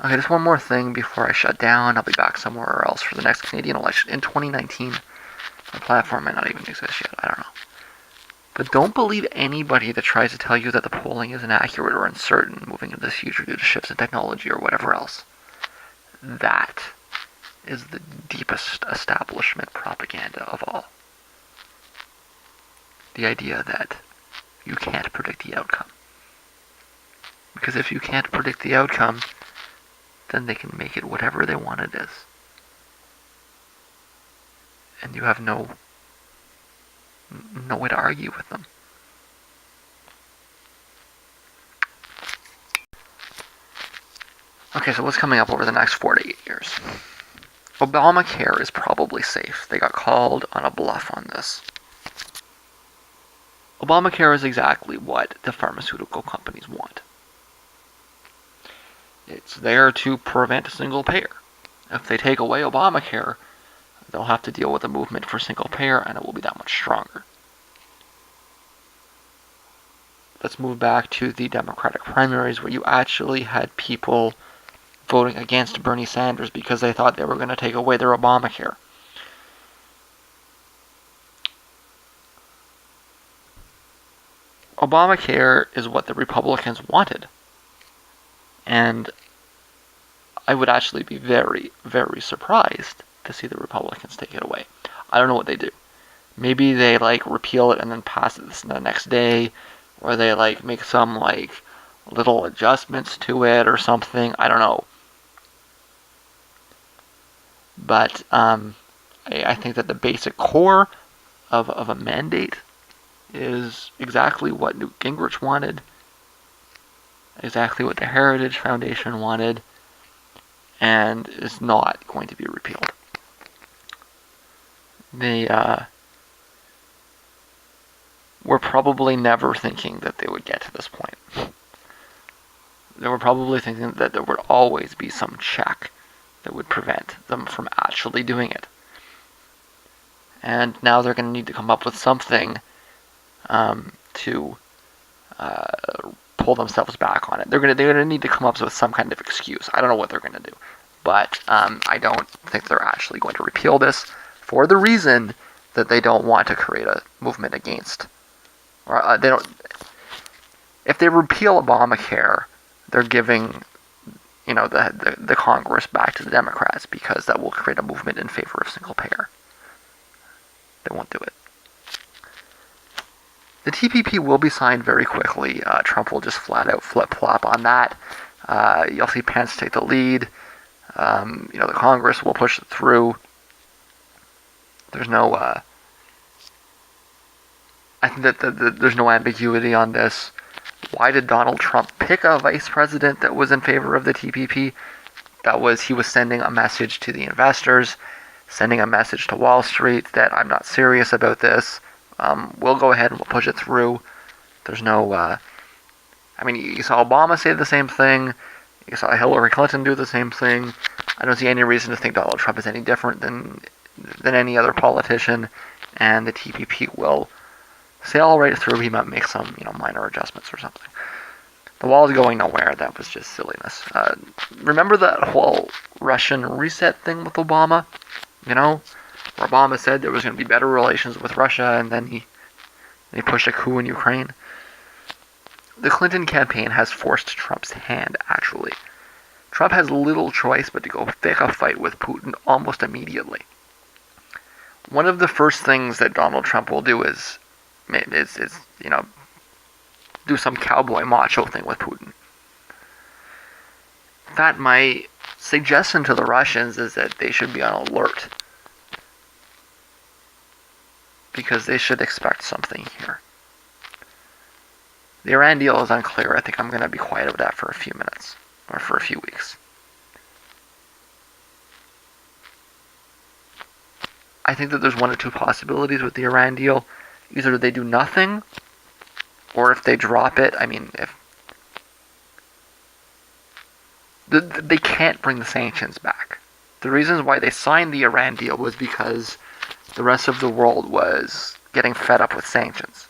Okay, just one more thing before I shut down. I'll be back somewhere else for the next Canadian election in 2019. The platform might not even exist yet. I don't know. But don't believe anybody that tries to tell you that the polling is inaccurate or uncertain moving into the future due to shifts in technology or whatever else. That is the deepest establishment propaganda of all. The idea that you can't predict the outcome. Because if you can't predict the outcome, then they can make it whatever they want it is. And you have no way to argue with them. Okay, so what's coming up over the next 4 to 8 years? Obamacare is probably safe. They got called on a bluff on this. Obamacare is exactly what the pharmaceutical companies want. It's there to prevent single payer. If they take away Obamacare, they'll have to deal with a movement for single payer, and it will be that much stronger. Let's move back to the Democratic primaries, where you actually had people voting against Bernie Sanders because they thought they were going to take away their Obamacare. Obamacare is what the Republicans wanted. And I would actually be very, very surprised to see the Republicans take it away. I don't know what they do. Maybe they repeal it and then pass it the next day, or they make some little adjustments to it or something. I don't know. But I think that the basic core of a mandate is exactly what Newt Gingrich wanted, exactly what the Heritage Foundation wanted, and is not going to be repealed. They were probably never thinking that they would get to this point. They were probably thinking that there would always be some check that would prevent them from actually doing it. And now they're going to need to come up with something to pull themselves back on it. They're going to need to come up with some kind of excuse. I don't know what they're going to do, but I don't think they're actually going to repeal this for the reason that they don't want to create a movement against, or they don't. If they repeal Obamacare, they're giving the Congress back to the Democrats, because that will create a movement in favor of single payer. They won't do it. The TPP will be signed very quickly. Trump will just flat out flip-flop on that. You'll see Pence take the lead. The Congress will push it through. There's no... I think that there's no ambiguity on this. Why did Donald Trump pick a vice president that was in favor of the TPP? He was sending a message to the investors, sending a message to Wall Street that I'm not serious about this. We'll go ahead and we'll push it through. There's no... you saw Obama say the same thing. You saw Hillary Clinton do the same thing. I don't see any reason to think Donald Trump is any different than any other politician, and the TPP will sail right through. He might make some minor adjustments or something. The wall is going nowhere. That was just silliness. Remember that whole Russian reset thing with Obama? Where Obama said there was going to be better relations with Russia, and then he pushed a coup in Ukraine. The Clinton campaign has forced Trump's hand, actually. Trump has little choice but to go pick a fight with Putin almost immediately. One of the first things that Donald Trump will do is do some cowboy macho thing with Putin. That my suggestion to the Russians is that they should be on alert, because they should expect something here. The Iran deal is unclear. I think I'm going to be quiet about that for a few minutes, or for a few weeks. I think that there's one or two possibilities with the Iran deal. Either they do nothing, or if they drop it, if they can't bring the sanctions back. The reasons why they signed the Iran deal was because the rest of the world was getting fed up with sanctions.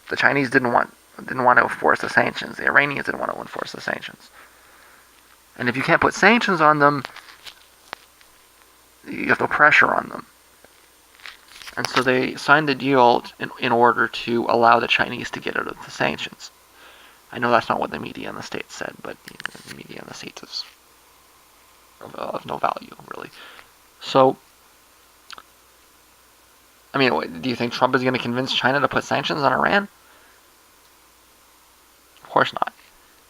The Chinese didn't want to enforce the sanctions. The Iranians didn't want to enforce the sanctions. And if you can't put sanctions on them, you have no pressure on them. And so they signed the deal in order to allow the Chinese to get out of the sanctions. I know that's not what the media in the States said, but the media in the States is of no value, really. So, I mean, do you think Trump is going to convince China to put sanctions on Iran? Of course not.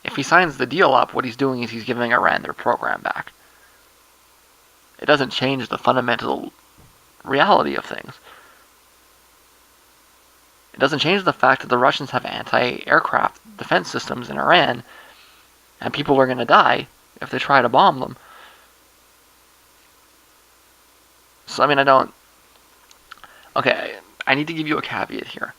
If he signs the deal up, what he's doing is he's giving Iran their program back. It doesn't change the fundamental reality of things. It doesn't change the fact that the Russians have anti-aircraft defense systems in Iran, and people are going to die if they try to bomb them. So, I mean, Okay, I need to give you a caveat here.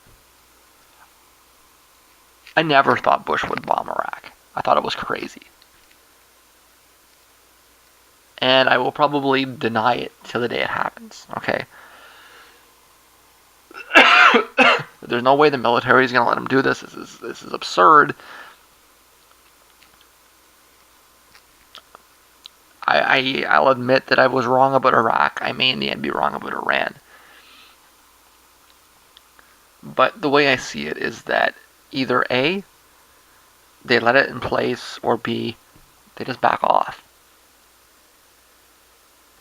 I never thought Bush would bomb Iraq. I thought it was crazy. And I will probably deny it till the day it happens, okay? There's no way the military is going to let him do this. This is absurd. I'll admit that I was wrong about Iraq. I may in the end be wrong about Iran. But the way I see it is that either A, they let it in place, or B, they just back off.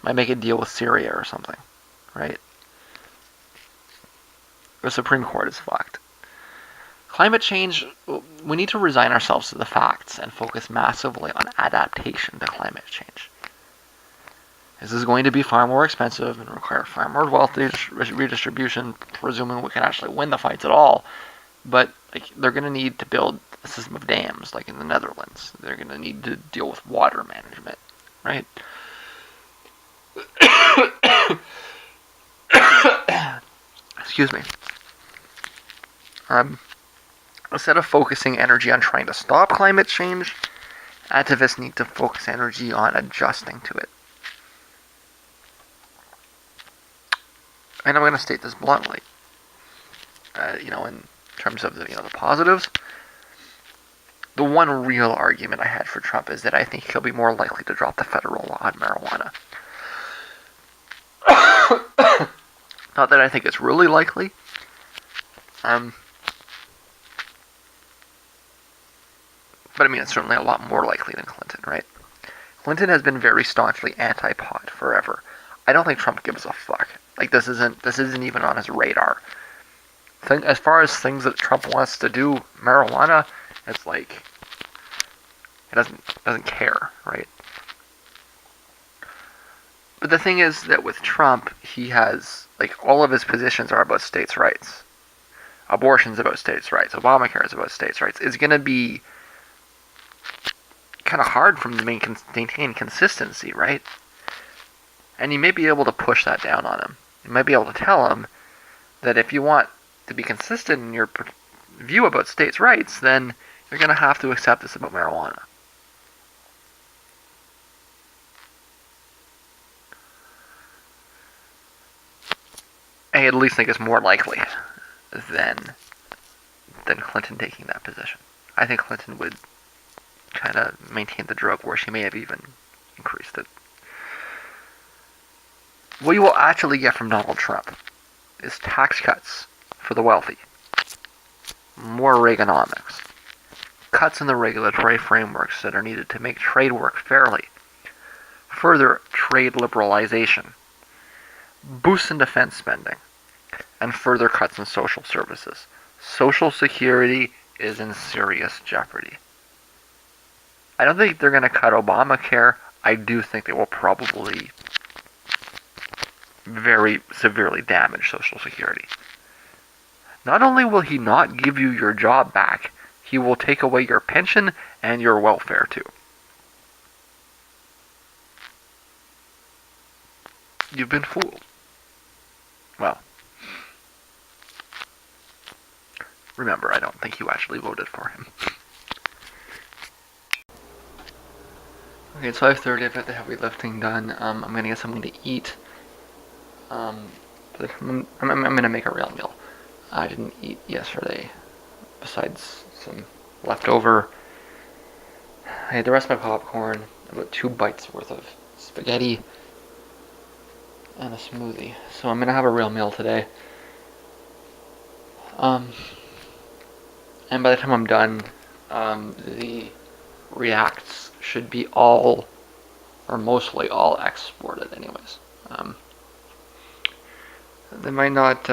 Might make a deal with Syria or something, right? The Supreme Court is fucked. Climate change, we need to resign ourselves to the facts and focus massively on adaptation to climate change. This is going to be far more expensive and require far more wealth redistribution, presuming we can actually win the fights at all. But they're going to need to build a system of dams, like in the Netherlands. They're going to need to deal with water management, right? Excuse me. Instead of focusing energy on trying to stop climate change, activists need to focus energy on adjusting to it. And I'm going to state this bluntly. In terms of the positives, the one real argument I had for Trump is that I think he'll be more likely to drop the federal law on marijuana. Not that I think it's really likely. But I mean, it's certainly a lot more likely than Clinton, right? Clinton has been very staunchly anti-pot forever. I don't think Trump gives a fuck. This isn't even on his radar. As far as things that Trump wants to do, marijuana, it's like he doesn't care, right? But the thing is that with Trump, he has all of his positions are about states' rights. Abortion's about states' rights. Obamacare is about states' rights. It's going to be kind of hard for him to maintain consistency, right? And you may be able to push that down on him. You might be able to tell him that if you want to be consistent in your view about states' rights, then you're going to have to accept this about marijuana. I at least think it's more likely than Clinton taking that position. I think Clinton would kind of maintain the drug war. She may have even increased it. What you will actually get from Donald Trump is tax cuts for the wealthy, more Reaganomics, cuts in the regulatory frameworks that are needed to make trade work fairly, further trade liberalization, boosts in defense spending, and further cuts in social services. Social security is in serious jeopardy. I don't think they're going to cut Obamacare. I do think they will probably very severely damage Social Security. Not only will he not give you your job back, he will take away your pension and your welfare too. You've been fooled. Well, remember, I don't think you actually voted for him. Okay, it's 5:30. I've got the heavy lifting done. I'm gonna get something to eat. But I'm gonna make a real meal. I didn't eat yesterday, besides some leftover. I had the rest of my popcorn. about 2 bites worth of spaghetti and a smoothie. So I'm gonna have a real meal today. And by the time I'm done, the reacts should be all, or mostly all, exported anyways. They might not,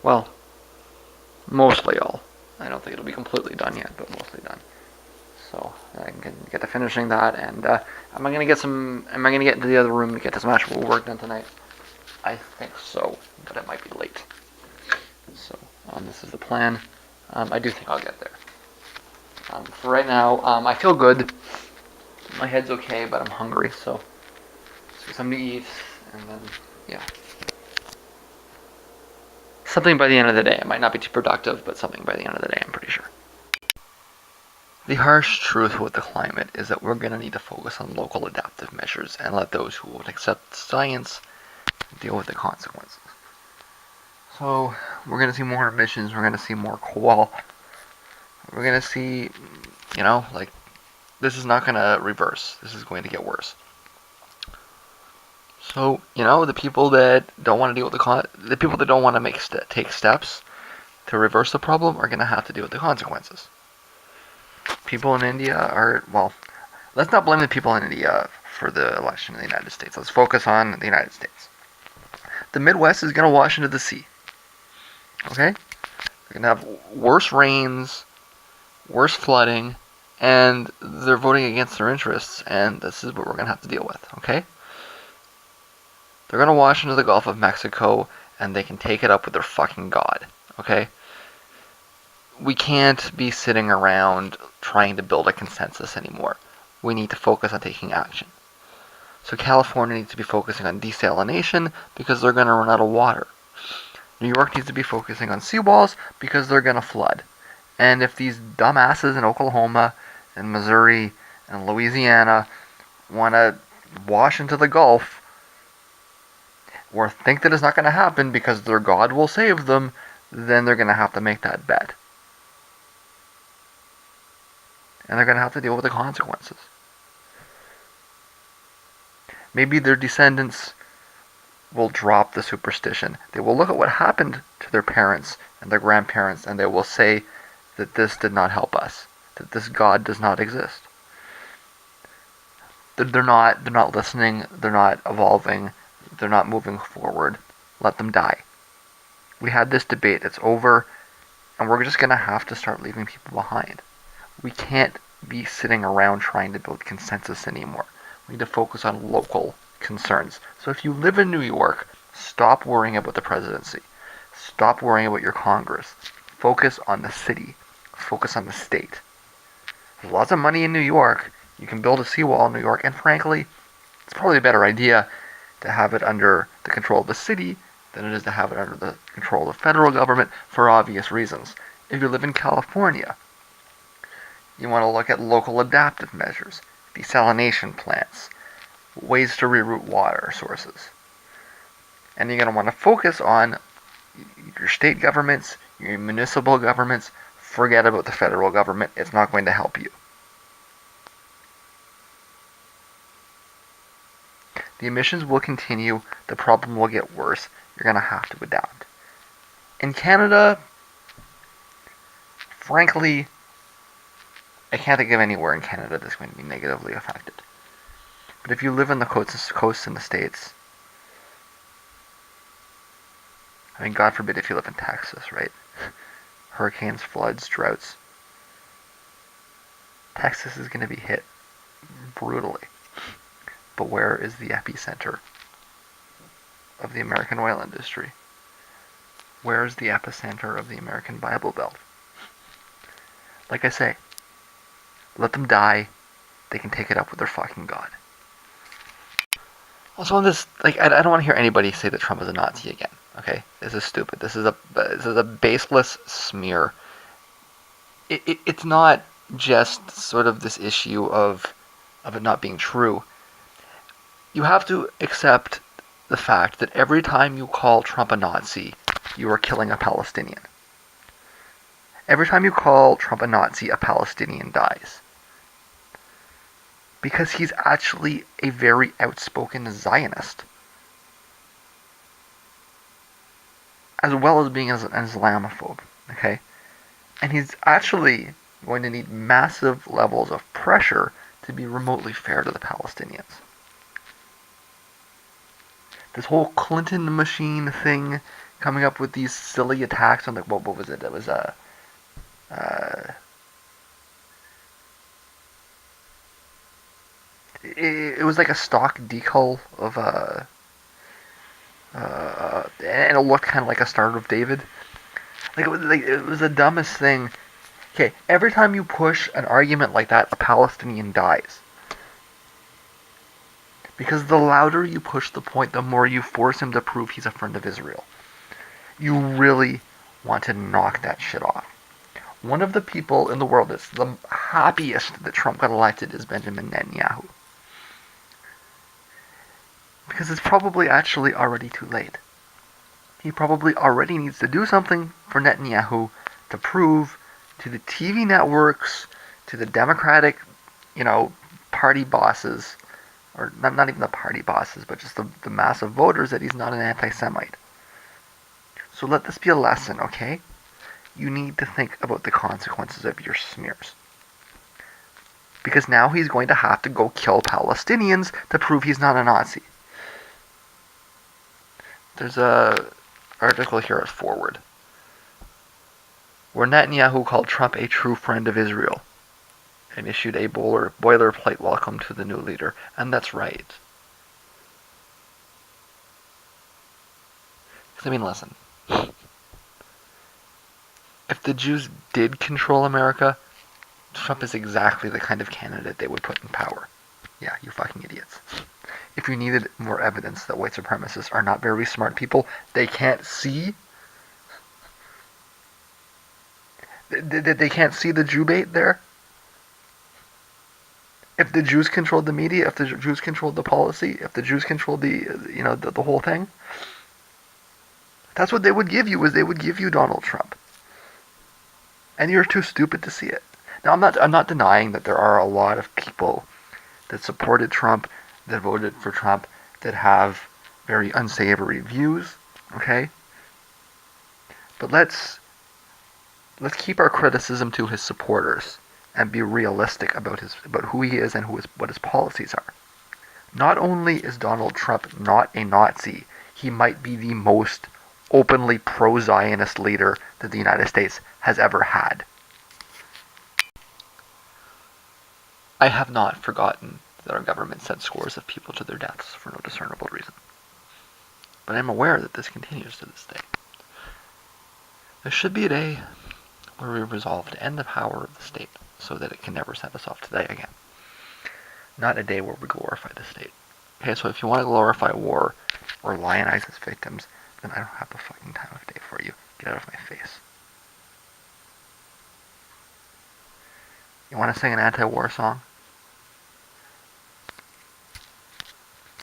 well, mostly all. I don't think it'll be completely done yet, but mostly done. So I can get to finishing that, and am I gonna get into the other room to get this actual work done tonight? I think so, but it might be late. So this is the plan. I do think I'll get there. For right now, I feel good. My head's okay, but I'm hungry, so let's get something to eat, and then, yeah. Something by the end of the day. It might not be too productive, but something by the end of the day, I'm pretty sure. The harsh truth with the climate is that we're going to need to focus on local adaptive measures and let those who won't accept science deal with the consequences. So, we're going to see more emissions, we're going to see more coal, we're going to see, this is not going to reverse. This is going to get worse. So, the people that don't want to deal with the people that don't want to take steps to reverse the problem are going to have to deal with the consequences. People in India are, well, let's not blame the people in India for the election in the United States. Let's focus on the United States. The Midwest is going to wash into the sea. Okay? They're going to have worse rains, worse flooding, and they're voting against their interests, and this is what we're going to have to deal with. Okay? They're going to wash into the Gulf of Mexico, and they can take it up with their fucking God. Okay? We can't be sitting around trying to build a consensus anymore. We need to focus on taking action. So California needs to be focusing on desalination because they're going to run out of water. New York needs to be focusing on seawalls because they're going to flood. And if these dumbasses in Oklahoma and Missouri and Louisiana want to wash into the Gulf or think that it's not going to happen because their God will save them, then they're going to have to make that bet. And they're going to have to deal with the consequences. Maybe their descendants will drop the superstition. They will look at what happened to their parents and their grandparents, and they will say that this did not help us, that this God does not exist. They're not listening, they're not evolving, they're not moving forward. Let them die. We had this debate, it's over, and we're just going to have to start leaving people behind. We can't be sitting around trying to build consensus anymore. We need to focus on local concerns. So if you live in New York, stop worrying about the presidency. Stop worrying about your Congress. Focus on the city. Focus on the state. There's lots of money in New York. You can build a seawall in New York, and frankly, it's probably a better idea to have it under the control of the city than it is to have it under the control of the federal government for obvious reasons. If you live in California, you want to look at local adaptive measures, desalination plants, ways to reroute water sources. And you're going to want to focus on your state governments, your municipal governments. Forget about the federal government. It's not going to help you. The emissions will continue. The problem will get worse. You're going to have to adapt. In Canada, frankly, I can't think of anywhere in Canada that's going to be negatively affected. But if you live on the coast in the States, I mean, God forbid if you live in Texas, right? Hurricanes, floods, droughts. Texas is going to be hit brutally. But where is the epicenter of the American oil industry? Where is the epicenter of the American Bible Belt? Like I say, let them die. They can take it up with their fucking God. Also on this, I don't want to hear anybody say that Trump is a Nazi again. Okay, this is stupid. This is a baseless smear. It's not just sort of this issue of it not being true. You have to accept the fact that every time you call Trump a Nazi, you are killing a Palestinian. Every time you call Trump a Nazi, a Palestinian dies. because he's actually a very outspoken Zionist, as well as being an Islamophobe, okay? And he's actually going to need massive levels of pressure to be remotely fair to the Palestinians. This whole Clinton machine thing, coming up with these silly attacks on what was it? It was uh, it was like a stock decal of and it looked kind of like a Star of David. It was the dumbest thing. Okay, every time you push an argument like that, a Palestinian dies. Because the louder you push the point, the more you force him to prove he's a friend of Israel. You really want to knock that shit off. One of the people in the world that's the happiest that Trump got elected is Benjamin Netanyahu. Because it's probably actually already too late. He probably already needs to do something for Netanyahu to prove to the TV networks, to the Democratic, party bosses, or not even the party bosses, but just the massive voters that he's not an anti-Semite. So let this be a lesson, okay? You need to think about the consequences of your smears. Because now he's going to have to go kill Palestinians to prove he's not a Nazi. There's a article here at Forward where Netanyahu called Trump a true friend of Israel and issued a boilerplate welcome to the new leader. And that's right. I mean, listen. If the Jews did control America, Trump is exactly the kind of candidate they would put in power. Yeah, you fucking idiots. If you needed more evidence that white supremacists are not very smart people, they can't see. They can't see the Jew bait there. If the Jews controlled the media, if the Jews controlled the policy, if the Jews controlled the whole thing, that's what they would give you. Is they would give you Donald Trump, and you're too stupid to see it. Now, I'm not denying that there are a lot of people that supported Trump, that voted for Trump, that have very unsavory views. Okay, but let's keep our criticism to his supporters and be realistic about who he is and what his policies are. Not only is Donald Trump not a Nazi, he might be the most openly pro-Zionist leader that the United States has ever had. I have not forgotten that our government sent scores of people to their deaths for no discernible reason. But I am aware that this continues to this day. There should be a day where we resolve to end the power of the state so that it can never send us off to die again. Not a day where we glorify the state. Okay, so if you want to glorify war or lionize its victims, then I don't have the fucking time of day for you. Get out of my face. You want to sing an anti-war song?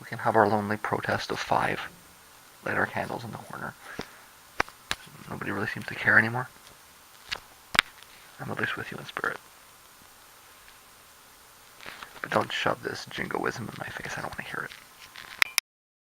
We can have our lonely protest of 5. Light our candles in the corner. Nobody really seems to care anymore. I'm at least with you in spirit. But don't shove this jingoism in my face. I don't want to hear it.